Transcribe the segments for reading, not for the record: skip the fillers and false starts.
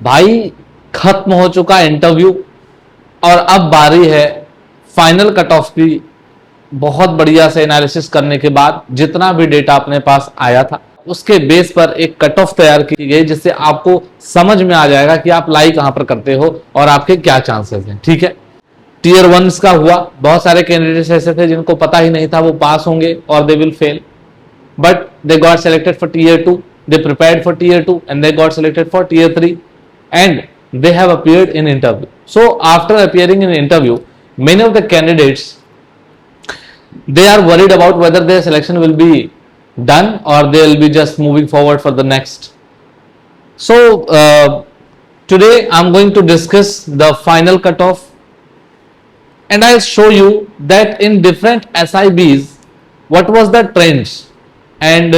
भाई खत्म हो चुका इंटरव्यू और अब बारी है फाइनल कट ऑफ की। बहुत बढ़िया से एनालिसिस करने के बाद जितना भी डेटा अपने पास आया था उसके बेस पर एक कट ऑफ तैयार की गई, जिससे आपको समझ में आ जाएगा कि आप लाई कहां पर करते हो और आपके क्या चांसेस हैं। ठीक है, टीयर 1 का हुआ, बहुत सारे कैंडिडेट्स ऐसे थे जिनको पता ही नहीं था वो पास होंगे और they will fail, but they got selected for tier 2, they prepared for tier 2 and they got selected for tier 3 and they have appeared in interview. So after appearing in interview, many of the candidates, they are worried about whether their selection will be done or they will be just moving forward for the next. So today I'm going to discuss the final cutoff and I'll show you that in different SIBs what was the trends, and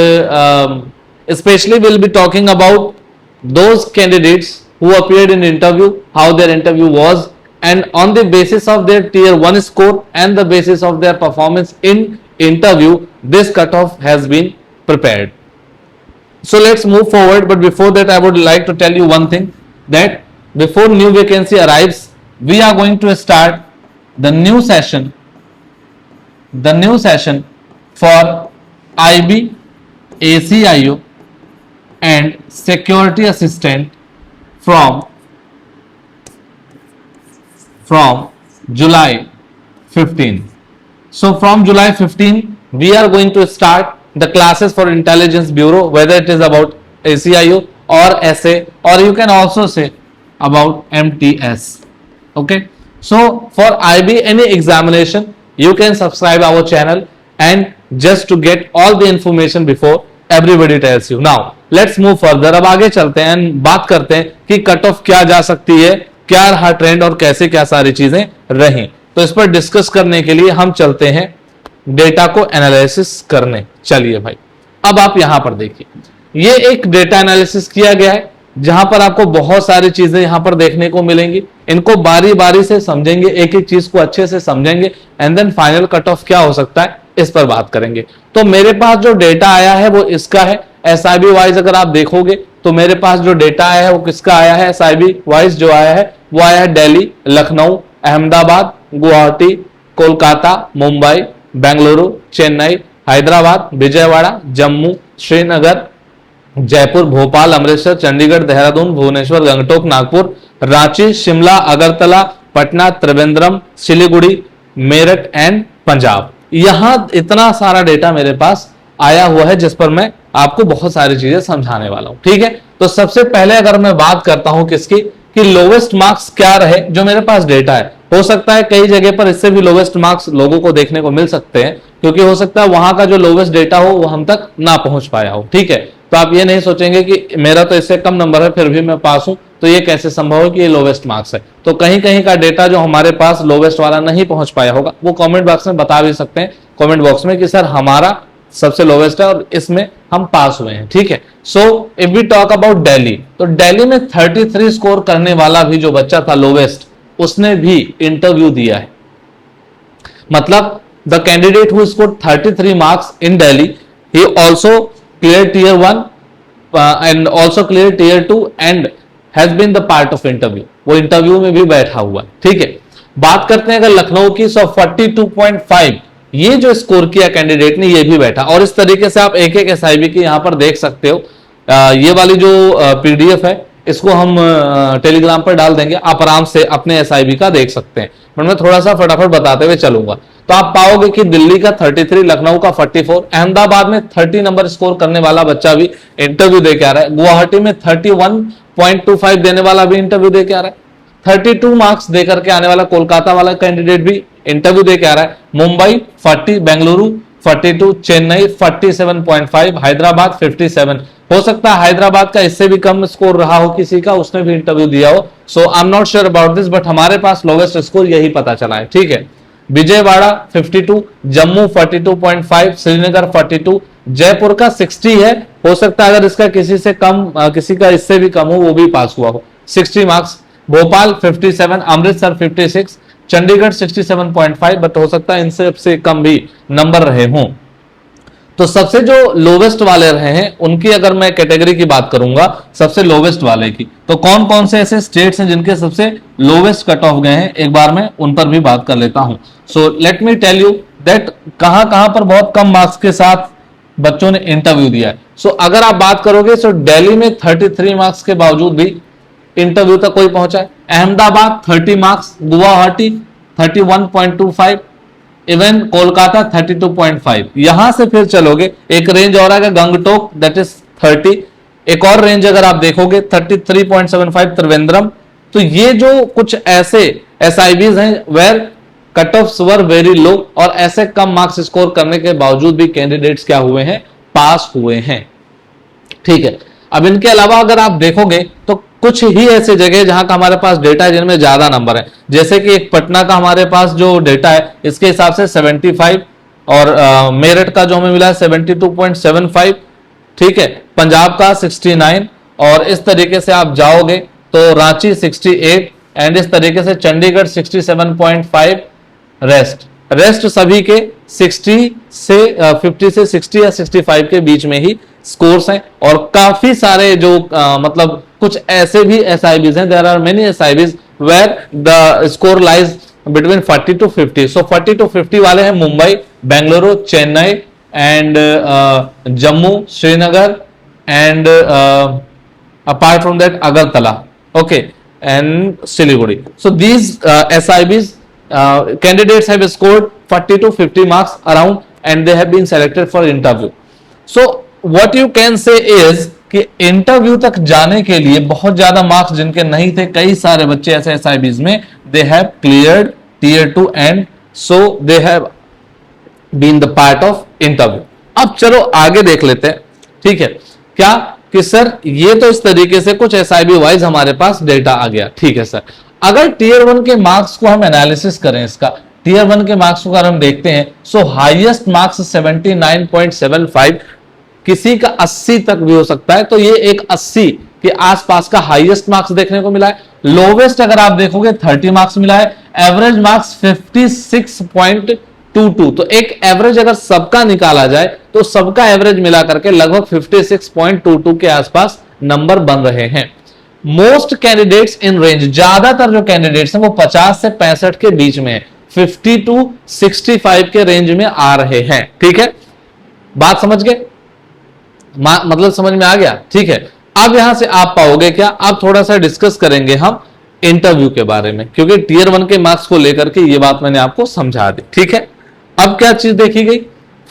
especially we'll be talking about those candidates who appeared in interview, how their interview was, and on the basis of their tier 1 score and the basis of their performance in interview, this cutoff has been prepared. So let's move forward, but before that I would like to tell you one thing, that before new vacancy arrives, we are going to start the new session for IB, ACIO and security assistant from July 15. So from July 15 we are going to start the classes for intelligence bureau, whether it is about ACIO or SA, or you can also say about MTS. Okay, so for IB any examination you can subscribe our channel and just to get all the information before everybody tells you. Now let's move further. अब आगे चलते हैं and बात करते हैं कि cut off क्या जा सकती है, क्या रहा ट्रेंड और कैसे क्या सारी चीजें रही। तो इस पर डिस्कस करने के लिए हम चलते हैं डेटा को एनालिसिस करने। चलिए भाई, अब आप यहां पर देखिए, ये एक डेटा एनालिसिस किया गया है जहां पर आपको बहुत सारी चीजें यहां पर देखने को मिलेंगी। इनको बारी बारी से समझेंगे, एक एक चीज को अच्छे से समझेंगे and then final cut off क्या हो सकता है इस पर बात करेंगे। तो मेरे पास जो डेटा आया है वो इसका है। SIB वाइज अगर आप देखोगे तो मेरे पास जो डेटा आया है वो किसका आया है, SIB वाइज जो आया है वो आया है दिल्ली, लखनऊ, अहमदाबाद, गुवाहाटी, कोलकाता, मुंबई, बेंगलुरु, चेन्नई, हैदराबाद, विजयवाड़ा, जम्मू, श्रीनगर, जयपुर, भोपाल, अमृतसर, चंडीगढ़, देहरादून, भुवनेश्वर, गंगटोक, नागपुर, रांची, शिमला, अगरतला, पटना, त्रिवेंद्रम, सिलीगुड़ी, मेरठ एंड पंजाब। यहां इतना सारा डेटा मेरे पास आया हुआ है जिस पर मैं आपको बहुत सारी चीजें समझाने वाला हूं। ठीक है, तो सबसे पहले अगर मैं बात करता हूं किसकी, कि लोवेस्ट मार्क्स क्या रहे जो मेरे पास डेटा है। हो सकता है कई जगह पर इससे भी लोवेस्ट मार्क्स लोगों को देखने को मिल सकते हैं, क्योंकि हो सकता है वहां का जो लोवेस्ट डेटा हो वो हम तक ना पहुंच पाया हो। ठीक है, तो आप ये नहीं सोचेंगे कि मेरा तो इससे कम नंबर है फिर भी मैं पास हूं, तो ये कैसे संभव है कि ये लोवेस्ट मार्क्स है। तो कहीं कहीं का डेटा जो हमारे पास लोवेस्ट वाला नहीं पहुंच पाया होगा वो कमेंट बॉक्स में बता भी सकते हैं, कमेंट बॉक्स में, कि सर हमारा सबसे लोवेस्ट है और इसमें हम पास हुए हैं। ठीक है, so if we talk about Delhi, तो दिल्ली में 33 स्कोर करने वाला भी जो बच्चा था लोवेस्ट, उसने भी इंटरव्यू दिया है। मतलब the candidate who scored 33 marks in Delhi, he also clear tier 1 and also clear tier 2 and has been the part of interview. वो इंटरव्यू में भी बैठा हुआ है। ठीक है, बात करते हैं अगर लखनऊ की, सो 42.5 ये जो स्कोर किया कैंडिडेट ने, ये भी बैठा। और इस तरीके से आप एक एक SIB की यहां पर देख सकते हो। ये वाली जो PDF है इसको हम टेलीग्राम पर डाल देंगे, आप आराम से अपने SIB का देख सकते हैं। मैं थोड़ा सा फटाफट बताते हुए चलूंगा। तो आप पाओगे कि दिल्ली का 33, लखनऊ का 44, अहमदाबाद में 30 नंबर स्कोर करने वाला बच्चा भी इंटरव्यू दे के आ रहा है, गुवाहाटी में 31.25 देने वाला भी इंटरव्यू दे के आ रहा है, 32 मार्क्स देकर के आने वाला कोलकाता वाला कैंडिडेट भी इंटरव्यू दे के आ रहा है, मुंबई 40, बेंगलुरु 42, चेन्नई 47.5, हैदराबाद 57। हो सकता है हैदराबाद का इससे भी कम स्कोर रहा हो किसी का, उसने भी इंटरव्यू दिया हो। So I am not sure about this, but हमारे पास लोवेस्ट स्कोर यही पता चला है। ठीक है, विजयवाड़ा 52, जम्मू 42.5, श्रीनगर 42, जयपुर का 60 है। हो सकता है अगर इसका किसी से कम, किसी का इससे भी कम हो, वो भी पास हुआ हो, 60 मार्क्स। भोपाल 57, अमृतसर 56, चंडीगढ़ 67.5, बट हो सकता है इनसे कम भी नंबर रहे हों। तो सबसे जो लोवेस्ट वाले रहे हैं उनकी अगर मैं कैटेगरी की बात करूंगा, सबसे लोवेस्ट वाले की, तो कौन कौन से ऐसे स्टेट्स हैं जिनके सबसे लोवेस्ट कट ऑफ गए हैं, एक बार मैं उन पर भी बात कर लेता हूं। So let me tell you that कहां कहां पर बहुत कम मार्क्स के साथ बच्चों ने इंटरव्यू दिया है। सो अगर आप बात करोगे तो दिल्ली में 33 मार्क्स के बावजूद भी इंटरव्यू तक कोई पहुंचा है, अहमदाबाद 30 मार्क्स, गुवाहाटी 31.25, इवन कोलकाता 32.5। यहां से फिर चलोगे एक रेंज और आएगा गंगटोक दैट इज 30, एक और रेंज अगर आप देखोगे 33.75 त्रिवेंद्रम। तो ये जो कुछ ऐसे एसआईबीज हैं where cut offs were very low और ऐसे कम मार्क्स स्कोर करने के बावजूद भी कैंडिडेट्स क्या हुए हैं, पास हुए हैं। ठीक है, अब इनके अलावा अगर आप देखोगे तो कुछ ही ऐसे जगह जहां का हमारे पास डेटा है जिनमें ज्यादा नंबर है, जैसे कि एक पटना का हमारे पास जो डेटा है इसके हिसाब से 75 और मेरठ का जो हमें मिला है 72.75। ठीक है, पंजाब का 69 और इस तरीके से आप जाओगे तो रांची 68 एंड इस तरीके से चंडीगढ़ 67.5, रेस्ट सभी के 60 से 50 से 60 या 65 के बीच में ही स्कोर्स हैं। और काफी सारे जो मतलब कुछ ऐसे भी एसआईबीज हैं, there are many SIBs where the score lies between 40 to 50। So 40 to 50 वाले हैं Mumbai, Bengaluru, Chennai and Jammu, Srinagar and apart from that Agartala, okay, and Siliguri. So these SIBs candidates have scored 40 to 50 marks around and they have been selected for interview. So what you can say is कि interview तक जाने के लिए बहुत ज्यादा marks जिनके नहीं थे, कई सारे बच्चे ऐसे एसआईबीज में they have cleared tier 2 and so they have been the part of interview. अब चलो आगे देख लेते हैं। ठीक है, क्या कि सर ये तो इस तरीके से कुछ एसआईबी वाइज हमारे पास डेटा आ गया। ठीक है सर, अगर टीयर 1 के मार्क्स को हम एनालिसिस करें, इसका टीयर 1 के मार्क्स को अगर हम देखते हैं, सो हाईएस्ट मार्क्स 79.75, किसी का 80 तक भी हो सकता है, तो ये एक 80 के आसपास का हाईएस्ट मार्क्स देखने को मिला है। लोवेस्ट अगर आप देखोगे 30 मार्क्स मिला है, एवरेज मार्क्स 56.22। तो एक एवरेज अगर सबका निकाला जाए तो सबका एवरेज मिला करके लगभग 56.22 के आसपास नंबर बन रहे हैं। मोस्ट कैंडिडेट्स इन रेंज, ज्यादातर जो कैंडिडेट्स हैं वो 50 से 65 के बीच में है, 50 to 65 के रेंज में आ रहे हैं। ठीक है, बात समझ गए, मतलब समझ में आ गया। ठीक है, अब यहां से आप पाओगे क्या, आप थोड़ा सा डिस्कस करेंगे हम इंटरव्यू के बारे में, क्योंकि टीयर 1 के मार्क्स को लेकर के ये बात मैंने आपको समझा दी। ठीक है, अब क्या चीज देखी गई,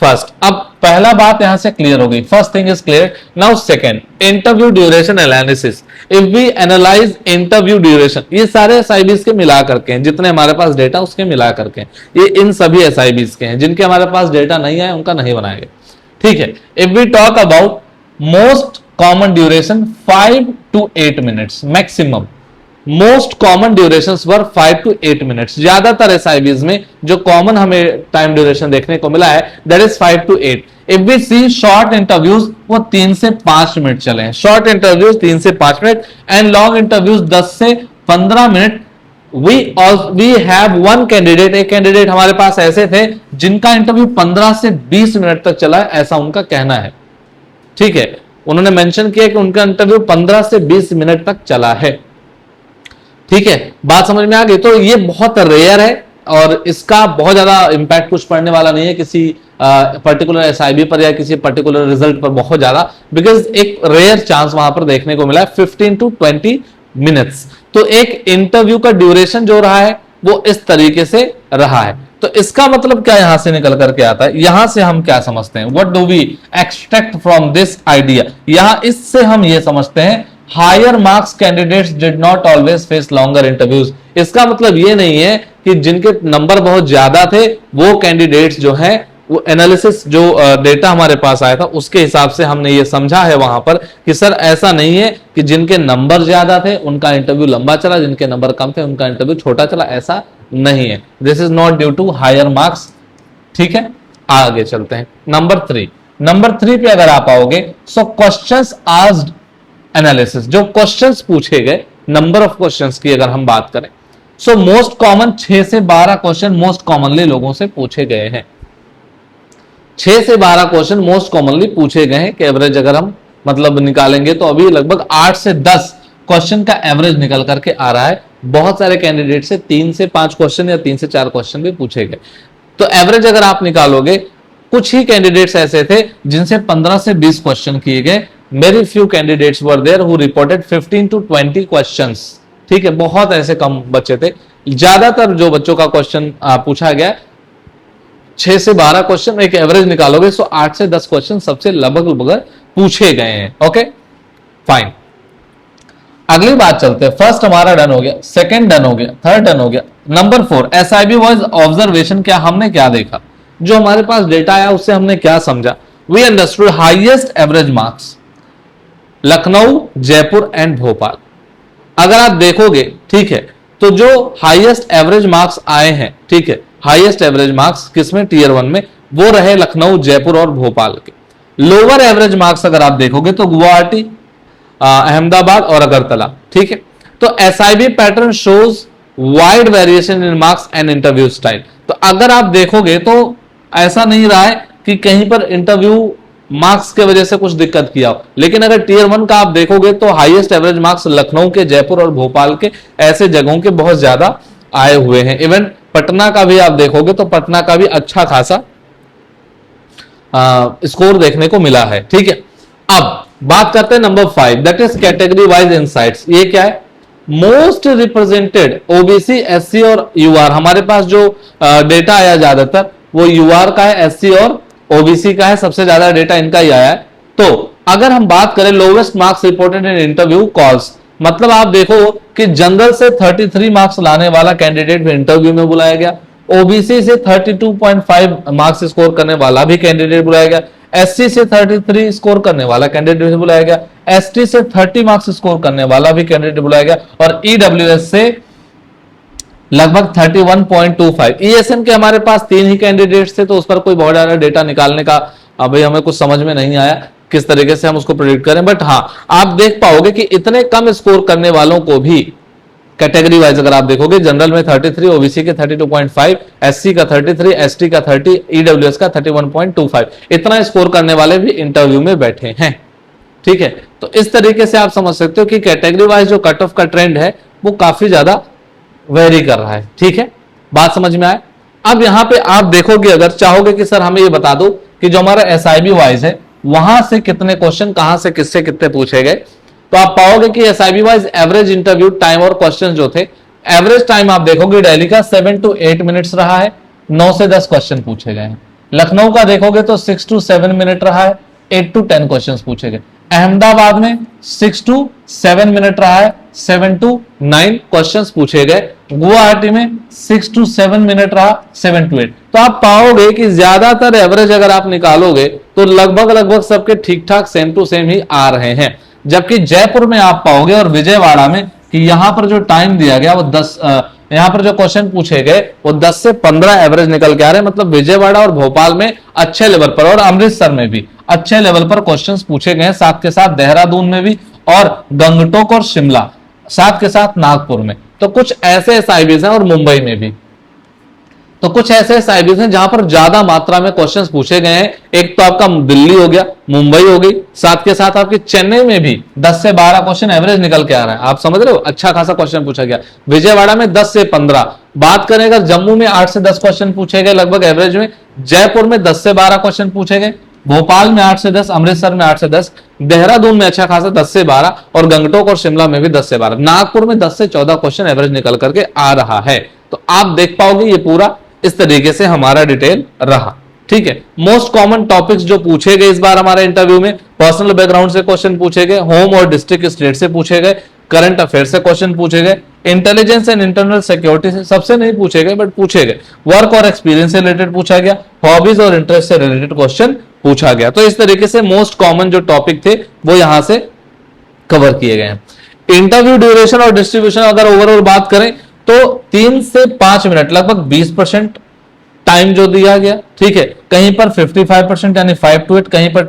फर्स्ट, अब पहला बात यहां से क्लियर हो गई, first thing is clear. Now second, interview duration analysis. If we analyse interview duration, ये सारे एसआईबीज के मिला करके हैं, जितने हमारे पास डेटा उसके मिला करके हैं, ये इन सभी एसआईबीज के हैं, जिनके हमारे पास डेटा नहीं है उनका नहीं बनाएंगे। ठीक है, if we talk about most common duration 5 to 8 minutes maximum, most common duration were 5 to 8 minutes. ज्यादातर एसआईबीज में जो कॉमन हमें टाइम ड्यूरेशन देखने को मिला है that is 5 to 8। If we see short interviews, वो 3 से 5 मिनट चले हैं, शॉर्ट इंटरव्यूज 3 से 5 मिनट एंड लॉन्ग इंटरव्यूज 10 से 15 minute. We have one candidate, एक कैंडिडेट हमारे पास ऐसे थे जिनका इंटरव्यू 15 से 20 मिनट तक चला है, ऐसा उनका कहना है। ठीक है, उन्होंने मेंशन किया कि उनका इंटरव्यू 15 से 20 मिनट तक चला है। ठीक है, बात समझ में आ गई। तो ये बहुत रेयर है और इसका बहुत ज्यादा इंपैक्ट कुछ पड़ने वाला नहीं है किसी पर्टिकुलर एसआईबी पर या किसी पर्टिकुलर रिजल्ट पर बहुत ज्यादा, बिकॉज एक रेयर चांस वहां पर देखने को मिला है 15 to 20 मिनट्स। तो एक इंटरव्यू का ड्यूरेशन जो रहा है वो इस तरीके से रहा है। तो इसका मतलब क्या यहां से निकल करके आता है, यहां से हम क्या समझते हैं, what do we extract from this idea, यहां इससे हम ये समझते हैं higher marks candidates did not always face longer interviews. इसका मतलब ये नहीं है कि जिनके नंबर बहुत ज्यादा थे वो कैंडिडेट्स जो हैं, वो एनालिसिस जो डेटा हमारे पास आया था उसके हिसाब से हमने ये समझा है वहां पर कि सर ऐसा नहीं है कि जिनके नंबर ज्यादा थे उनका इंटरव्यू लंबा चला, जिनके नंबर कम थे उनका इंटरव्यू छोटा चला, ऐसा नहीं है। This is not due to higher marks. ठीक है, आगे चलते हैं। नंबर 3 पे अगर आप आओगे, सो क्वेश्चंस आस्क्ड एनालिसिस, जो क्वेश्चंस पूछे गए, नंबर ऑफ क्वेश्चंस की अगर हम बात करें, सो मोस्ट कॉमन 6 से 12 क्वेश्चन मोस्ट कॉमनली लोगों से पूछे गए हैं। 6 से 12 क्वेश्चन मोस्ट कॉमनली पूछे गए हैं कि एवरेज अगर हम मतलब निकालेंगे तो अभी लगभग 8 से 10 क्वेश्चन का एवरेज निकल करके आ रहा है। बहुत सारे कैंडिडेट से 3 से 5 क्वेश्चन या 3 से 4 क्वेश्चन भी पूछे गए। तो एवरेज अगर आप निकालोगे, कुछ ही कैंडिडेट्स ऐसे थे जिनसे 15 से 20 क्वेश्चन किए गए। Very few candidates were there who reported 15 to 20 questions. ठीक है, बहुत ऐसे कम बच्चे थे। ज्यादातर जो बच्चों का क्वेश्चन पूछा गया 6 से 12 क्वेश्चन, एक एवरेज निकालोगे तो 8 से 10 क्वेश्चन सबसे लगभग पूछे गए हैं। ओके फाइन, अगली बात चलते हैं। फर्स्ट हमारा डन हो गया, सेकंड डन हो गया, थर्ड डन हो गया। Number 4 SIB voice observation. क्या हमने क्या देखा, जो हमारे पास डेटा आया उससे हमने क्या समझा। We understood highest average marks Lucknow, Jaipur and Bhopal. अगर आप देखोगे, ठीक है, तो जो हाईएस्ट एवरेज मार्क्स आए हैं, ठीक है, हाईएस्ट एवरेज मार्क्स किसमें, टीयर 1 में, वो रहे लखनऊ, जयपुर और भोपाल के। लोअर एवरेज मार्क्स अगर आप देखोगे तो गुवाहाटी, अहमदाबाद और अगरतला। ठीक है, तो SIB pattern shows wide variation in marks and interview style. तो अगर आप देखोगे तो ऐसा नहीं रहा है कि कहीं पर इंटरव्यू मार्क्स के वजह से कुछ दिक्कत किया हो, लेकिन अगर टीयर 1 का आप देखोगे तो हाईएस्ट एवरेज मार्क्स लखनऊ के, जयपुर और भोपाल के, ऐसे जगहों के बहुत ज्यादा आए हुए हैं। इवन पटना का भी आप देखोगे तो पटना का भी अच्छा खासा स्कोर देखने को मिला है। ठीक है, अब बात करते हैं number 5, that is category wise insights. ये क्या है, मोस्ट रिप्रेजेंटेड OBC, SC और UR। हमारे पास जो डेटा आया ज्यादातर वो UR का है, SC और OBC का है, सबसे ज्यादा डेटा इनका ही आया है। तो अगर हम बात करें lowest marks reported in interview calls, मतलब आप देखो कि जनरल से 33 मार्क्स लाने वाला कैंडिडेट भी इंटरव्यू में बुलाया गया, OBC से 32.5 मार्क्स स्कोर करने वाला भी कैंडिडेट बुलाया गया, SC से 33 स्कोर करने वाला कैंडिडेट भी बुलाया गया, ST से 30 मार्क्स स्कोर करने वाला भी कैंडिडेट बुलाया गया, और EWS से लगभग 31.25। ESN के हमारे पास 3 ही कैंडिडेट्स थे, तो उस पर कोई बहुत ज्यादा डेटा निकालने का अभी हमें कुछ समझ में नहीं आया किस तरीके से हम उसको प्रेडिक्ट करें। बट हाँ, आप देख पाओगे कि इतने कम स्कोर करने वालों को भी कैटेगरी वाइज अगर आप देखोगे, जनरल में 33, OBC के 32.5, SC का 33, ST का 30, EWS का 31.25, इतना स्कोर करने वाले भी इंटरव्यू में बैठे हैं। ठीक है, तो इस तरीके से आप समझ सकते हो कि कैटेगरी वाइज जो कट ऑफ का ट्रेंड है वो काफी ज्यादा वेरी कर रहा है। ठीक है, बात समझ में आए। अब यहां पे आप देखोगे, अगर चाहोगे कि सर हमें ये बता दो कि जो हमारा SIB वाइज है वहां से कितने क्वेश्चन कहां से किससे कितने पूछे गए, तो आप पाओगे कि SIB wise average interview time और क्वेश्चन जो थे, एवरेज टाइम आप देखोगे दिल्ली का 7 to 8 मिनट्स रहा है, 9 से 10 क्वेश्चन पूछे गए हैं। लखनऊ का देखोगे तो 6 to 7 मिनट रहा है, 8 to 10 क्वेश्चन पूछे गए। अहमदाबाद में 6 to 7 मिनट रहा है, 7 to 9 क्वेश्चंस पूछे गए। गुवाहाटी में 6 to 7 मिनट रहा, 7 to 8। तो आप पाओगे कि ज्यादातर एवरेज अगर आप निकालोगे तो लगभग सबके ठीक ठाक सेम टू सेम ही आ रहे हैं। जबकि जयपुर में आप पाओगे और विजयवाड़ा में कि यहां पर जो टाइम दिया गया वो 10, यहां पर जो क्वेश्चन पूछे गए वो 10 से 15 एवरेज निकल के आ रहे हैं। मतलब विजयवाड़ा और भोपाल में अच्छे लेवल पर, और अमृतसर में भी अच्छे लेवल पर क्वेश्चंस पूछे गए हैं, साथ के साथ देहरादून में भी, और गंगटोक और शिमला, साथ के साथ नागपुर में। तो कुछ ऐसे SIBs हैं, और मुंबई में भी। तो कुछ ऐसे SIBs हैं जहां पर ज्यादा मात्रा में क्वेश्चंस पूछे गए हैं। एक तो आपका दिल्ली हो गया, मुंबई हो गई, साथ के साथ आपकी चेन्नई में भी 10 से 12 क्वेश्चन एवरेज निकल के आ रहा है। आप समझ रहे हो, अच्छा खासा क्वेश्चन पूछा गया। विजयवाड़ा में 10 से 15। बात करें अगर जम्मू में 8 से 10 क्वेश्चन पूछे गए लगभग एवरेज में, जयपुर में 10 से 12 क्वेश्चन पूछे गए, भोपाल में 8 से 10, अमृतसर में 8 से 10, देहरादून में अच्छा खासा 10 से 12, और गंगटोक और शिमला में भी 10 से 12, नागपुर में 10 से 14 क्वेश्चन एवरेज निकल करके आ रहा है। तो आप देख पाओगे ये पूरा इस तरीके से हमारा डिटेल रहा। ठीक है, मोस्ट कॉमन टॉपिक्स जो पूछे गए इस बार हमारे इंटरव्यू में, पर्सनल बैकग्राउंड से क्वेश्चन पूछे गए, होम और डिस्ट्रिक्ट स्टेट से पूछे गए, करंट अफेयर से क्वेश्चन पूछे गए, इंटेलिजेंस एंड इंटरनल सिक्योरिटी से सबसे नहीं पूछे गए बट पूछे गए, वर्क और एक्सपीरियंस से रिलेटेड पूछा गया, हॉबीज और इंटरेस्ट से रिलेटेड क्वेश्चन पूछा गया। तो इस तरीके से मोस्ट कॉमन जो टॉपिक थे वो यहां से कवर किए गए हैं। इंटरव्यू ड्यूरेशन और डिस्ट्रीब्यूशन अगर ओवरऑल बात करें तो 3 से 5 मिनट, लगभग 20% टाइम जो दिया गया। ठीक है, कहीं पर 55% यानी 5 to 8, कहीं पर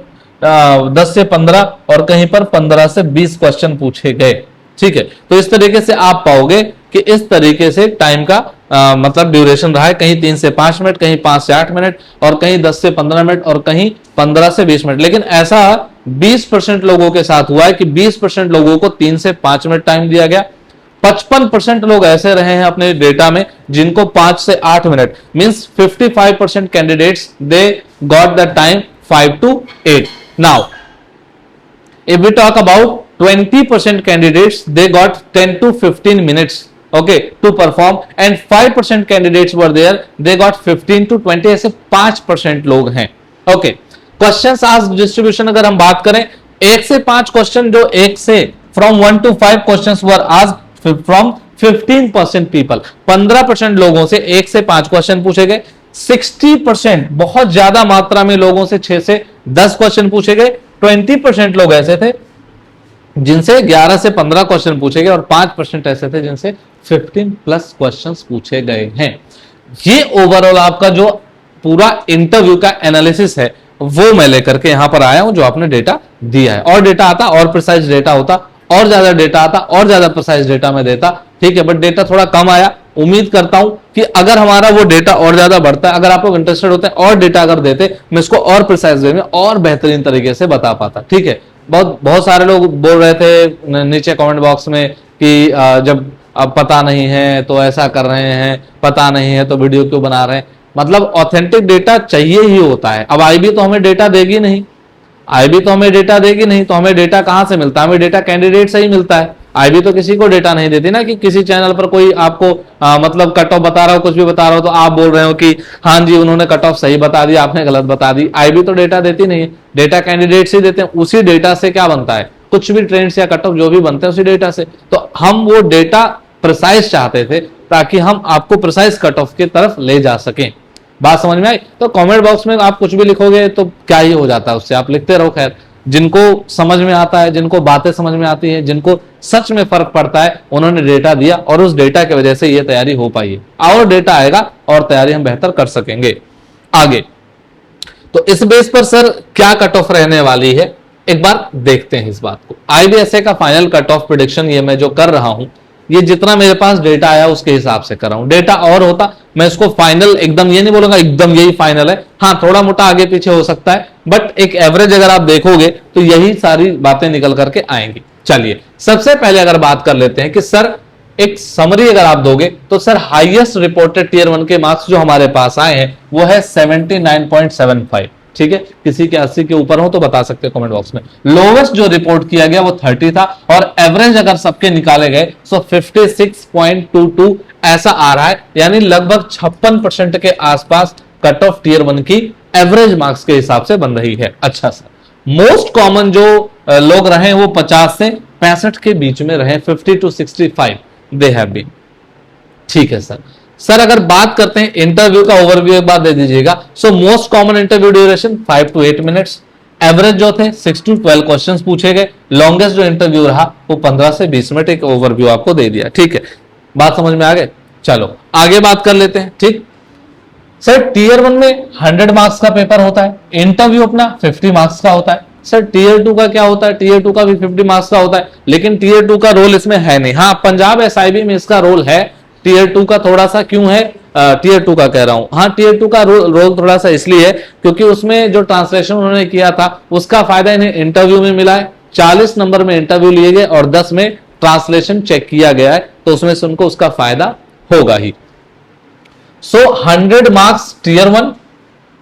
10 से 15 और कहीं पर 15 से 20 क्वेश्चन पूछे गए। ठीक है, तो इस तरीके से आप पाओगे कि इस तरीके से टाइम का मतलब ड्यूरेशन रहा है, कहीं 3 से 5 मिनट, कहीं 5 से 8 मिनट, और कहीं 10 से 15 मिनट, और कहीं 15 से 20 मिनट। लेकिन ऐसा 20% लोगों के साथ हुआ है कि 20% लोगों को 3 से 5 मिनट टाइम दिया गया। 55% लोग ऐसे रहे हैं अपने डेटा में जिनको 5 से 8 minute, means 55% candidates they got the time 5 to 8। Now if we talk about 20% candidates, they got 10 to 15 minutes, okay, to perform, and 5% candidates were there, they got 15 to 20। ऐसे 5% लोग हैं। ओके, क्वेश्चंस आस्क्ड डिस्ट्रीब्यूशन अगर हम बात करें, 1 से 5 question, जो 1 से from 1 to 5 questions were asked from 15% people. 15% लोगों से 1 से 5 क्वेश्चन पूछे गए। 60% बहुत ज्यादा मात्रा में लोगों से 6 से 10 क्वेश्चन पूछे गए। 20% लोग ऐसे थे जिनसे 11 से 15 क्वेश्चन पूछे गए, और 5% ऐसे थे जिनसे 15+ क्वेश्चंस पूछे गए हैं। ये ओवरऑल आपका जो पूरा इंटरव्यू का एनालिसिस है वो मैं लेकर के यहां पर आया हूं, जो आपने डेटा दिया है। और डेटा आता और प्रिसाइज डेटा होता, और ज्यादा डेटा आता और ज्यादा प्रिसाइज डेटा में देता, ठीक है, बट डेटा थोड़ा कम आया। उम्मीद करता हूं कि अगर हमारा वो डेटा और ज्यादा बढ़ता है, अगर आप लोग इंटरेस्टेड होते हैं और डेटा अगर देते, मैं इसको और प्रिसाइज वे में और बेहतरीन तरीके से बता पाता, ठीक है। बहुत सारे लोग बोल रहे थे नीचे कमेंट बॉक्स में कि जब अब पता नहीं है तो ऐसा कर रहे हैं, पता नहीं है तो वीडियो क्यों बना रहे हैं। मतलब ऑथेंटिक डेटा चाहिए ही होता है। अब आईबी तो हमें डेटा देगी नहीं, आईबी तो हमें डेटा देगी नहीं, तो हमें डेटा कहां से मिलता है? हमें डेटा कैंडिडेट से ही मिलता है। आईबी तो किसी को डेटा नहीं देती ना, कि किसी चैनल पर कोई आपको मतलब कट ऑफ बता रहा हो, कुछ भी बता रहा हो, तो आप बोल रहे हो कि हाँ जी उन्होंने कट ऑफ सही बता दिया, आपने गलत बता दी। आईबी तो डेटा देती नहीं है, डेटा कैंडिडेट से देते हैं। उसी डेटा से क्या बनता है? कुछ भी ट्रेंड्स या कट ऑफ जो भी बनते हैं उसी डेटा से। तो हम वो डेटा प्रिसाइज चाहते थे ताकि हम आपको प्रिसाइज कट ऑफ की तरफ ले जा सकें। बात समझ में आई? तो कमेंट बॉक्स में आप कुछ भी लिखोगे तो क्या ही हो जाता है, उससे आप लिखते रहो। खैर, जिनको समझ में आता है, जिनको बातें समझ में आती है, जिनको सच में फर्क पड़ता है, उन्होंने डेटा दिया और उस डेटा की वजह से ये तैयारी हो पाई है। और डेटा आएगा और तैयारी हम बेहतर कर सकेंगे आगे। तो इस बेस पर सर क्या कट ऑफ रहने वाली है, एक बार देखते हैं इस बात को। आईबीएसए का फाइनल कट ऑफ प्रेडिक्शन ये मैं जो कर रहा हूं, ये जितना मेरे पास डेटा आया उसके हिसाब से कर रहा हूं। डेटा और होता मैं इसको फाइनल एकदम ये नहीं बोलूंगा एकदम यही फाइनल है, हाँ थोड़ा मोटा आगे पीछे हो सकता है, बट एक एवरेज अगर आप देखोगे तो यही सारी बातें निकल करके आएंगी। चलिए सबसे पहले अगर बात कर लेते हैं कि सर एक समरी अगर आप दोगे तो सर हाईएस्ट रिपोर्टेड टीयर 1 के मार्क्स जो हमारे पास आए हैं वो है 79.75, ठीक है। किसी के 80 के ऊपर हो तो बता सकते हो कमेंट बॉक्स में। लोवेस्ट जो रिपोर्ट किया गया वो 30 था, और एवरेज अगर सबके निकाले गए तो 56.22 ऐसा आ रहा है, यानी लगभग 56% के आसपास कट ऑफ टीयर 1 की एवरेज मार्क्स के हिसाब से बन रही है। अच्छा सर, मोस्ट कॉमन जो लोग रहे वो 50 से 65 के बीच में रहे, 50 to 65 दे हैव बीन, ठीक है सर। सर अगर बात करते हैं इंटरव्यू का ओवरव्यू एक बार दे दीजिएगा। So most common interview duration 5 to 8 minutes, average जो थे 6 to 12 क्वेश्चंस पूछे गए, लॉन्गेस्ट जो इंटरव्यू रहा वो 15 से 20 मिनट, एक ओवरव्यू आपको दे दिया, ठीक है। बात समझ में आ गए? चलो आगे बात कर लेते हैं, ठीक। सर टीयर 1 में 100 मार्क्स का पेपर होता है, इंटरव्यू अपना 50 मार्क्स का होता है। सर टीयर 2 का क्या होता है? टीयर 2 का भी 50 मार्क्स का होता है, लेकिन टीयर 2 का रोल इसमें है नहीं। हाँ पंजाब एसआईबी में इसका रोल है, टीयर 2 का थोड़ा सा क्यों है, टीयर 2 का कह रहा हूं, हाँ टीयर 2 का रोल थोड़ा सा इसलिए है क्योंकि उसमें जो ट्रांसलेशन उन्होंने किया था उसका फायदा इन्हें इंटरव्यू में मिला है। 40 नंबर में इंटरव्यू लिए गए और 10 में ट्रांसलेशन चेक किया गया है, तो उसमें से उनको उसका फायदा होगा ही। So 100 marks tier 1,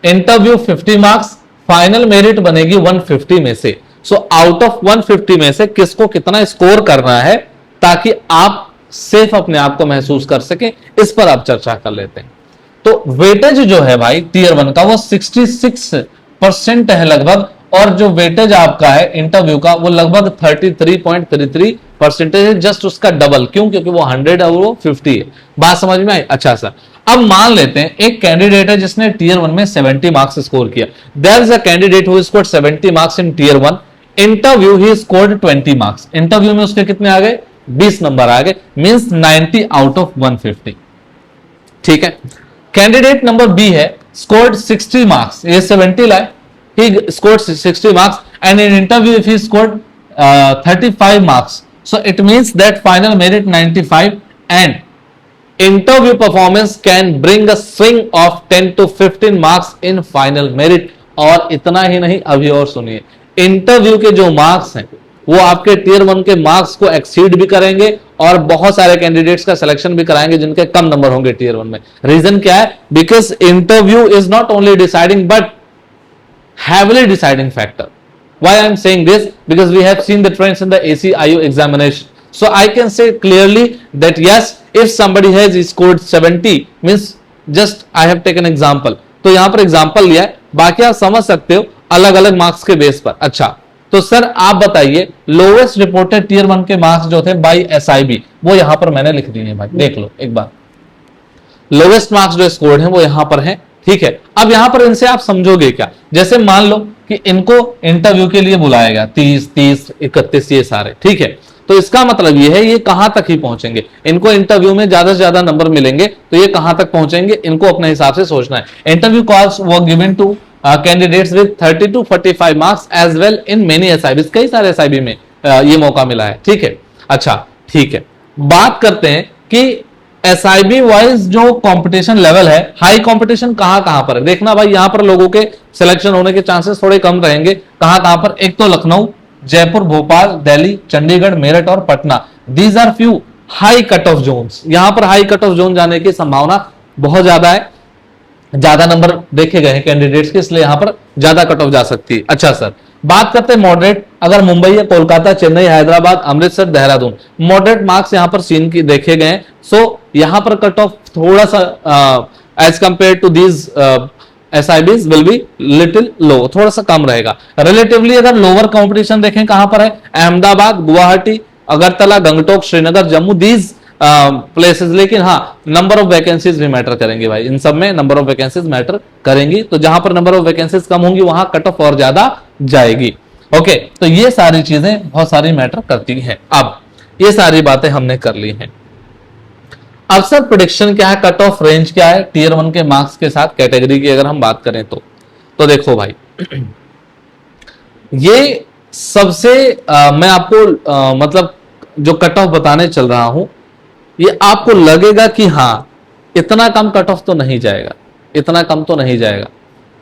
interview 50 marks, final merit बनेगी 150 में से। सो आउट ऑफ 150 में से किसको कितना स्कोर करना है ताकि आप सेफ अपने आप को महसूस कर सके, इस पर आप चर्चा कर लेते हैं। तो वेटेज जो है भाई टीयर 1 का वो 66% है लगभग, और जो वेटेज आपका है इंटरव्यू का वो लगभग 33.33% है, जस्ट उसका डबल। क्यों? क्योंकि वो 100 और वो 50 है। बात समझ में आई? अच्छा सर, अब मान लेते हैं एक कैंडिडेट है जिसने टीयर 1 में 70 मार्क्स स्कोर किया। There is a candidate who scored 70 marks in tier 1, interview he scored 20 marks. Interview में उसके कितने आ गए? 20 नंबर आ गए, मींस 90 आउट ऑफ 150, ठीक है। कैंडिडेट नंबर बी है, स्कोर्ड 60 मार्क्स, ये 70 लाए, he scored 60 marks, and in interview if he scored 35 marks, so it means that final merit 95 and interview performance can bring a swing of 10 to 15 marks in final merit. और इतना ही नहीं, अभी और सुनिए, interview के जो मार्क्स हैं वो आपके टीयर 1 के मार्क्स को एक्सीड भी करेंगे और बहुत सारे कैंडिडेट्स का सिलेक्शन भी कराएंगे जिनके कम नंबर होंगे टीयर 1 में। रीजन क्या है? Because interview is not only deciding but heavily deciding factor. Why I am saying this? Because we have seen the trends in the ACIU examination. So I can say clearly that yes, if somebody has scored 70, means just I have taken example. तो यहां पर example लिया है, बाकी आप समझ सकते हो अलग अलग मार्क्स के बेस पर। अच्छा, तो सर आप बताइए, लोवेस्ट रिपोर्टेड टीयर 1 के मार्क्स जो थे बाई SIB, वो यहां पर मैंने लिख दिए हैं भाई, देख लो एक बार। लोवेस्ट मार्क्स जो स्कोर्ड हैं वो यहां पर हैं, ठीक है। अब यहां पर इनसे आप समझोगे क्या? जैसे मान लो कि इनको इंटरव्यू के लिए बुलाया गया 30, 31, ये सारे, ठीक है। तो इसका मतलब ये है ये कहां तक ही पहुंचेंगे, इनको इंटरव्यू में ज्यादा से ज्यादा नंबर मिलेंगे तो ये कहां तक पहुंचेंगे, इनको अपने हिसाब से सोचना है। Interview calls were given to candidates with 30 to 45 marks as well in many SIBs, कई सारे SIB में ये मौका मिला है, ठीक है। अच्छा, ठीक है, बात करते हैं कि SIB वाइज जो कंपटीशन लेवल है, हाई कंपटीशन कहां कहां पर है। देखना भाई, यहां पर लोगों के सिलेक्शन होने के चांसेस थोड़े कम रहेंगे। कहां कहां पर? एक तो लखनऊ, जयपुर, भोपाल, दिल्ली, चंडीगढ़, मेरठ और Patna. These are few high cut off zones. यहां पर हाई कट ऑफ जोन जाने की संभावना बहुत ज्यादा है, ज्यादा नंबर देखे गए हैं कैंडिडेट्स के, इसलिए यहां पर ज्यादा कट ऑफ जा सकती है। अच्छा सर, बात करते हैं मॉडरेट, अगर मुंबई है, कोलकाता, चेन्नई, हैदराबाद, अमृतसर, देहरादून, मॉडरेट मार्क्स यहां पर सीन की देखे गए हैं। सो यहां पर कट ऑफ थोड़ा सा as compare to these SIBs will be little low, थोड़ा सा कम रहेगा रिलेटिवली। अगर लोअर कंपटीशन देखें कहां पर है, अहमदाबाद, गुवाहाटी, अगरतला, गंगटोक, श्रीनगर, जम्मू, दीज प्लेसेस। लेकिन हाँ, नंबर ऑफ वैकेंसीज भी मैटर करेंगे भाई, इन सब में नंबर ऑफ वैकेंसीज मैटर करेंगी। तो जहां पर नंबर ऑफ वैकेंसीज कम होंगी वहां कट ऑफ और ज्यादा जाएगी। ओके, तो ये सारी चीजें बहुत सारी मैटर करती हैं। अब ये सारी बातें हमने कर ली हैं। अब सर प्रेडिक्शन क्या है, कट ऑफ रेंज क्या है टीयर 1 के मार्क्स के साथ कैटेगरी की अगर हम बात करें तो देखो भाई, ये सबसे मैं आपको मतलब जो कट ऑफ बताने चल रहा हूं, ये आपको लगेगा कि हां इतना कम कट ऑफ तो नहीं जाएगा, इतना कम तो नहीं जाएगा।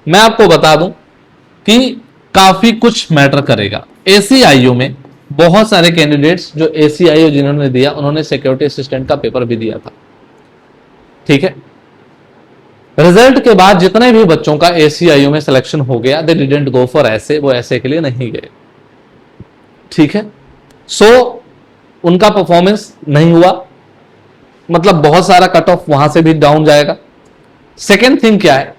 मैं आपको बता दूं कि काफी कुछ मैटर करेगा। ACIU में बहुत सारे कैंडिडेट्स जो ACIU जिन्होंने दिया, उन्होंने सिक्योरिटी असिस्टेंट का पेपर भी दिया था, ठीक है। रिजल्ट के बाद जितने भी बच्चों का ACIU में सिलेक्शन हो गया, दे डिडंट गो फॉर ऐसे, वो ऐसे के लिए नहीं गए, ठीक है। सो उनका परफॉर्मेंस नहीं हुआ, मतलब बहुत सारा कट ऑफ वहां से भी डाउन जाएगा। सेकेंड थिंग क्या है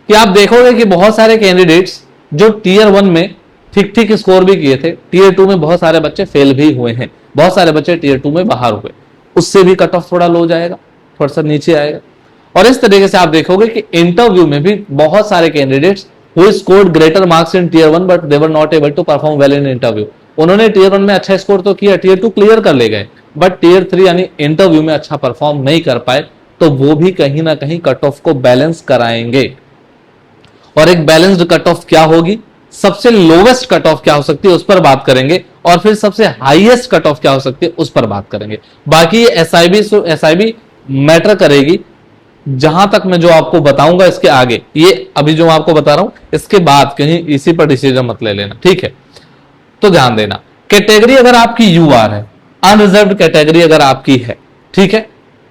कि आप देखोगे कि बहुत सारे कैंडिडेट्स जो टीयर 1 में ठीक ठीक स्कोर भी किए थे, टीयर 2 में बहुत सारे बच्चे फेल भी हुए हैं, बहुत सारे बच्चे टीयर 2 में बाहर हुए, उससे भी कट ऑफ थोड़ा लो जाएगा, थोड़ा सा नीचे आएगा। और इस तरीके से आप देखोगे कि इंटरव्यू में भी बहुत सारे candidates who scored greater marks in tier 1 but they were not able to perform well in interview. उन्होंने टीयर 1 में अच्छा स्कोर तो किया, टीयर 2 क्लियर कर ले गए, बट टीयर 3 यानी इंटरव्यू में अच्छा परफॉर्म नहीं कर पाए, तो वो भी कहीं ना कहीं कट ऑफ को बैलेंस कराएंगे। और एक बैलेंस्ड कट ऑफ क्या होगी, सबसे लोवेस्ट कट ऑफ क्या हो सकती है उस पर बात करेंगे, और फिर सबसे हाईएस्ट कट ऑफ क्या हो सकती है उस पर बात करेंगे। बाकी SIB मैटर करेगी, जहां तक मैं जो आपको बताऊंगा इसके आगे, ये अभी जो मैं आपको बता रहा हूं इसके बाद कहीं इसी पर डिसीजन मत ले लेना, ठीक है। तो ध्यान देना, कैटेगरी अगर आपकी UR है, अनरिजर्व्ड कैटेगरी अगर आपकी है, ठीक है,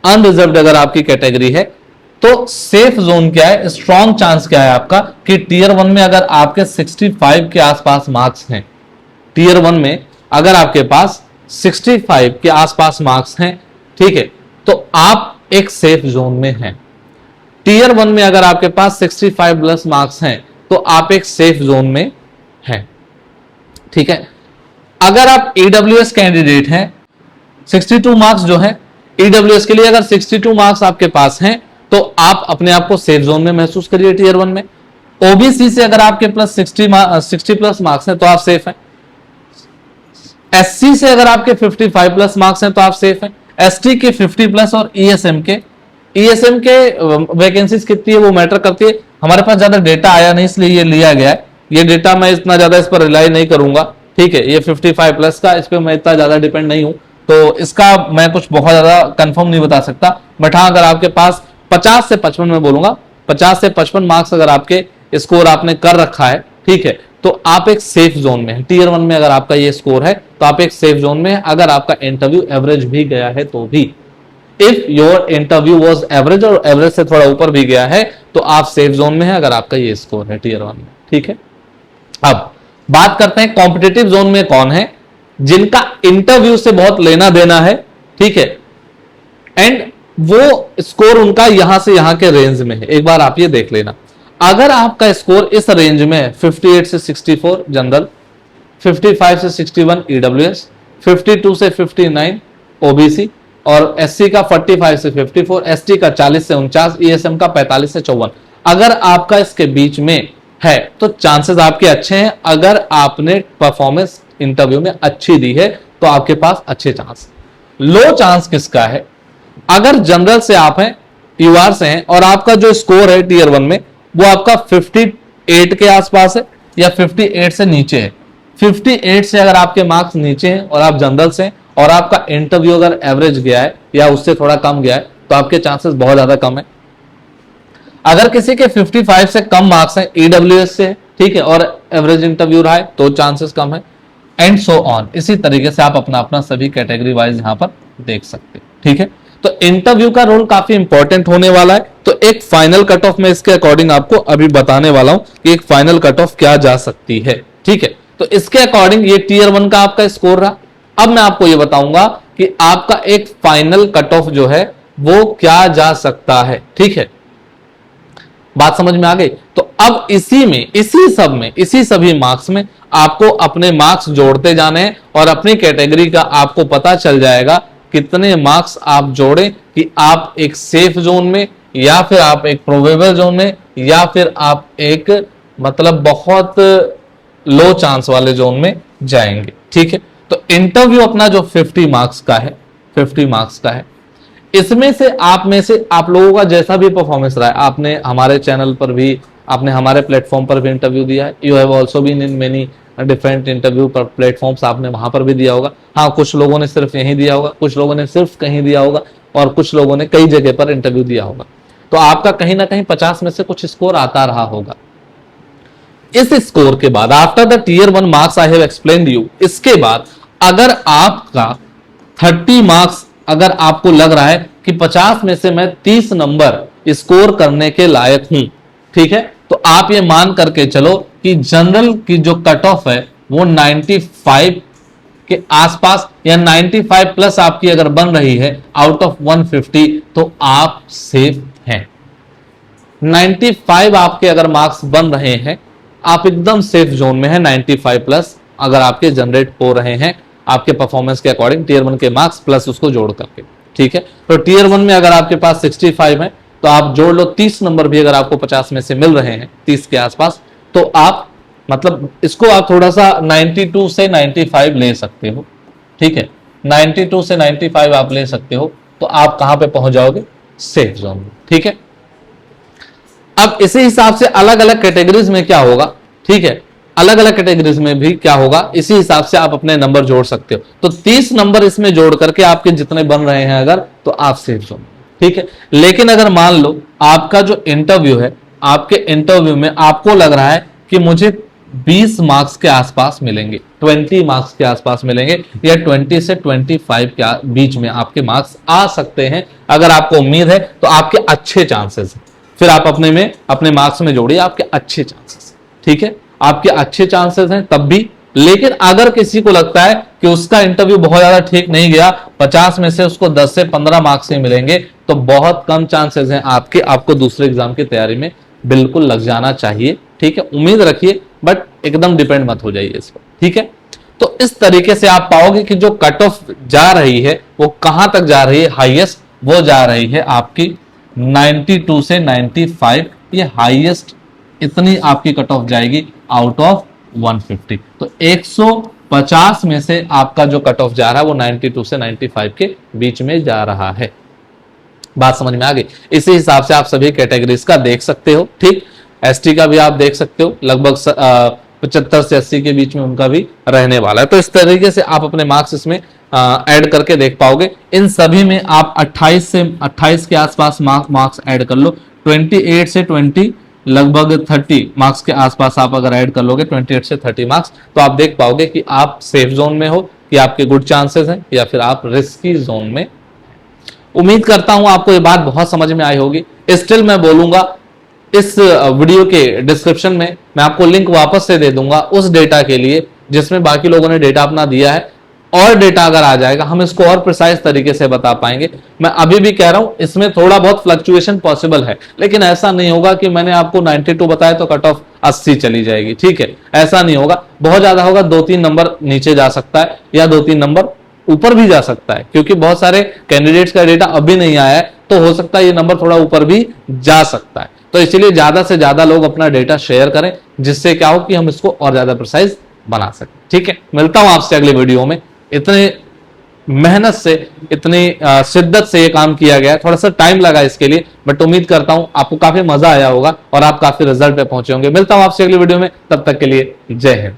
अनरिजर्व्ड अगर आपकी कैटेगरी है, तो सेफ जोन क्या है, स्ट्रॉन्ग चांस क्या है आपका कि टीयर 1 में अगर आपके 65 के आसपास मार्क्स हैं, टीयर 1 में अगर आपके पास 65 के आसपास मार्क्स हैं, ठीक है, तो आप एक सेफ जोन में हैं। टीयर 1 में अगर आपके पास 65 प्लस मार्क्स हैं तो आप एक सेफ जोन में हैं, ठीक है। अगर आप EWS कैंडिडेट हैं, 62 मार्क्स जो है EWS के लिए, अगर 62 मार्क्स आपके पास हैं तो आप अपने आप को सेफ जोन में महसूस करिए टीयर 1 में। OBC से अगर आपके प्लस 60 प्लस मार्क्स हैं तो आप सेफ हैं। SC से अगर आपके 55 प्लस मार्क्स हैं तो आप सेफ हैं। ST के 50 प्लस और ESM के वैकेंसीज कितनी है वो मैटर करती है। हमारे पास ज्यादा डेटा आया नहीं इसलिए ये लिया गया है, ये डेटा मैं इतना ज्यादा इस पर रिलाई नहीं करूंगा, ठीक है। ये 55 प्लस का, इस पर मैं इतना ज्यादा डिपेंड नहीं हूं, तो इसका मैं कुछ बहुत ज्यादा कंफर्म नहीं बता सकता, बट हाँ अगर आपके पास 50 से 55 में बोलूंगा 50 से 55 मार्क्स अगर आपके स्कोर आपने कर रखा है, ठीक है, तो आप एक सेफ जोन में है। टीयर 1 में अगर आपका ये स्कोर है तो आप एक सेफ जोन में है। अगर आपका इंटरव्यू एवरेज भी गया है तो भी, if your interview was average और एवरेज से थोड़ा ऊपर भी गया है तो आप सेफ जोन में है अगर आपका ये स्कोर है टीयर 1 में, ठीक है। अब बात करते हैं कॉम्पिटिटिव जोन में कौन है, जिनका इंटरव्यू से बहुत लेना देना है, ठीक है, एंड वो स्कोर उनका यहां से यहां के रेंज में है। एक बार आप ये देख लेना, अगर आपका स्कोर इस रेंज में है 58 से 64 जनरल, 55 से 61 ईडब्ल्यूएस, 52 से 59 ओबीसी और एससी का 45 से 54, एसटी का 40 से 49, ईएसएम का 45 से 54, अगर आपका इसके बीच में है तो चांसेस आपके अच्छे हैं। अगर आपने परफॉर्मेंस इंटरव्यू में अच्छी दी है तो आपके पास अच्छे चांस। लो चांस किसका है, अगर जनरल से आप हैं, यूआर से हैं और आपका जो स्कोर है टीयर 1 में वो आपका 58 के आसपास है या 58 से नीचे है। 58 से अगर आपके मार्क्स नीचे हैं और आप जनरल से हैं और आपका इंटरव्यू अगर एवरेज गया है या उससे थोड़ा कम गया है तो आपके चांसेस बहुत ज्यादा कम है। अगर किसी के 55 से कम मार्क्स हैं, ईडब्ल्यूएस से, ठीक है, और एवरेज इंटरव्यू रहा है तो चांसेस कम है, एंड सो ऑन। इसी तरीके से आप अपना अपना सभी कैटेगरी वाइज यहां पर देख सकते हैं, ठीक है। तो इंटरव्यू का रोल काफी इंपॉर्टेंट होने वाला है। तो एक फाइनल कट ऑफ में इसके अकॉर्डिंग आपको अभी बताने वाला हूं कि एक फाइनल कट ऑफ क्या जा सकती है, ठीक है। तो इसके अकॉर्डिंग ये टीयर 1 का आपका स्कोर रहा। अब मैं आपको ये बताऊंगा कि आपका एक फाइनल कट ऑफ जो है वो क्या जा सकता है, ठीक है। बात समझ में आ गई। तो अब इसी सभी मार्क्स में आपको अपने मार्क्स जोड़ते जाने हैं और अपनी कैटेगरी का आपको पता चल जाएगा कितने मार्क्स आप जोड़े कि आप एक सेफ जोन में या फिर आप एक प्रोबेबल जोन में या फिर आप एक मतलब बहुत लो चांस वाले जोन में जाएंगे, ठीक है। तो इंटरव्यू अपना जो 50 मार्क्स का है, 50 मार्क्स का है, इसमें से आप में से आप लोगों का जैसा भी परफॉर्मेंस रहा है, आपने हमारे चैनल पर भी, आपने हमारे प्लेटफॉर्म पर भी इंटरव्यू दिया है, you have also been in many different interview पर प्लेटफॉर्म्स, आपने वहां पर भी दिया होगा। हाँ, कुछ लोगों ने सिर्फ यहीं दिया होगा, कुछ लोगों ने सिर्फ कहीं दिया होगा और कुछ लोगों ने कई जगह पर इंटरव्यू दिया होगा। तो आपका कहीं ना कहीं 50 में से कुछ स्कोर आता रहा होगा। इस स्कोर के बाद after the tier 1 marks I have explained you, इसके बाद अगर आपका 30 मार्क्स अगर आपको लग रहा है कि 50 में से मैं 30 नंबर स्कोर करने के लायक हूं, ठीक है, तो आप ये मान करके चलो कि जनरल की जो कट ऑफ है वो 95 के आसपास या 95 प्लस आपकी अगर बन रही है आउट ऑफ 150 तो आप सेफ हैं। 95 आपके अगर मार्क्स बन रहे हैं आप एकदम सेफ जोन में हैं। 95 प्लस अगर आपके जनरेट हो रहे हैं आपके परफॉर्मेंस के अकॉर्डिंग टीयर 1 के मार्क्स प्लस उसको जोड़ करके, ठीक है। तो टीयर 1 में अगर आपके पास 65 है तो आप जोड़ लो 30 नंबर भी अगर आपको 50 में से मिल रहे हैं, 30 के आसपास, तो आप मतलब इसको आप थोड़ा सा 92 से 95 ले सकते हो, ठीक है। 92 से 95 आप ले सकते हो तो आप कहां पे पहुंच जाओगे, सेफ जोन में, ठीक है। अब इसी हिसाब से अलग अलग कैटेगरीज में क्या होगा, ठीक है, अलग अलग कैटेगरीज में भी क्या होगा, इसी हिसाब से आप अपने नंबर जोड़ सकते हो। तो 30 नंबर इसमें जोड़ करके आपके जितने बन रहे हैं अगर, तो आप सेफ जोन, ठीक है। लेकिन अगर मान लो आपका जो इंटरव्यू है, आपके इंटरव्यू में आपको लग रहा है कि मुझे 20 मार्क्स के आसपास मिलेंगे, 20 मार्क्स के आसपास मिलेंगे या 20 से 25 के बीच में आपके मार्क्स आ सकते हैं, अगर आपको उम्मीद है तो आपके अच्छे चांसेस हैं। फिर आप अपने मार्क्स में जोड़िए आपके अच्छे चांसेस, ठीक है, आपके अच्छे चांसेस हैं तब भी। लेकिन अगर किसी को लगता है कि उसका इंटरव्यू बहुत ज्यादा ठीक नहीं गया, 50 में से उसको 10 से 15 मार्क्स ही मिलेंगे, तो बहुत कम चांसेस हैं आपको दूसरे एग्जाम की तैयारी में बिल्कुल लग जाना चाहिए, ठीक है। उम्मीद रखिए बट एकदम डिपेंड मत हो जाइए इस पर, ठीक है। तो इस तरीके से आप पाओगे कि जो कट ऑफ जा रही है वो कहां तक जा रही है, हाईएस्ट वो जा रही है आपकी 92 से 95, ये हाईएस्ट इतनी आपकी कट ऑफ जाएगी आउट ऑफ 150। तो 150 में से आपका जो कट ऑफ जा रहा है वो 92 से 95 के बीच में जा रहा है। बात समझ में आ गई। इसी हिसाब से आप सभी कैटेगरीज का देख सकते हो, ठीक। एसटी का भी आप देख सकते हो, लगभग 75 से 80 के बीच में उनका भी रहने वाला है। तो इस तरीके से आप अपने मार्क्स इसमें ऐड करके देख पाओगे। इन सभी में आप 28 के आसपास मार्क्स ऐड कर लो। 28 से 20 लगभग 30 मार्क्स के आसपास आप अगर ऐड कर लोगे, 28 से 30 मार्क्स, तो आप देख पाओगे कि आप सेफ जोन में हो, कि आपके गुड चांसेस हैं, या फिर आप रिस्की जोन में। उम्मीद करता हूं आपको ये बात बहुत समझ में आई होगी। स्टिल मैं बोलूंगा, इस वीडियो के डिस्क्रिप्शन में मैं आपको लिंक वापस से दे दूंगा उस डेटा के लिए जिसमें बाकी लोगों ने डेटा अपना दिया है, और डेटा अगर आ जाएगा हम इसको और प्रिसाइज तरीके से बता पाएंगे। मैं अभी भी कह रहा हूं इसमें थोड़ा बहुत फ्लक्चुएशन पॉसिबल है, लेकिन ऐसा नहीं होगा कि मैंने आपको 92 बताया तो कट ऑफ 80 चली जाएगी, ठीक है, ऐसा नहीं होगा। बहुत ज्यादा होगा, 2-3 नंबर नीचे जा सकता है या 2-3 नंबर ऊपर भी जा सकता है, क्योंकि बहुत सारे कैंडिडेट्स का डेटा अभी नहीं आया है, तो हो सकता है ये नंबर थोड़ा ऊपर भी जा सकता है। तो इसलिए ज्यादा से ज्यादा लोग अपना डेटा शेयर करें, जिससे क्या हो कि हम इसको और ज्यादा प्रिसाइज बना सकें। ठीक है, मिलता हूं आपसे अगले वीडियो में। इतने मेहनत से, इतनी शिद्दत से ये काम किया गया, थोड़ा सा टाइम लगा इसके लिए, बट उम्मीद करता हूं आपको काफी मजा आया होगा और आप काफी रिजल्ट पे पहुंचे होंगे। मिलता हूं आपसे अगली वीडियो में, तब तक के लिए जय हिंद।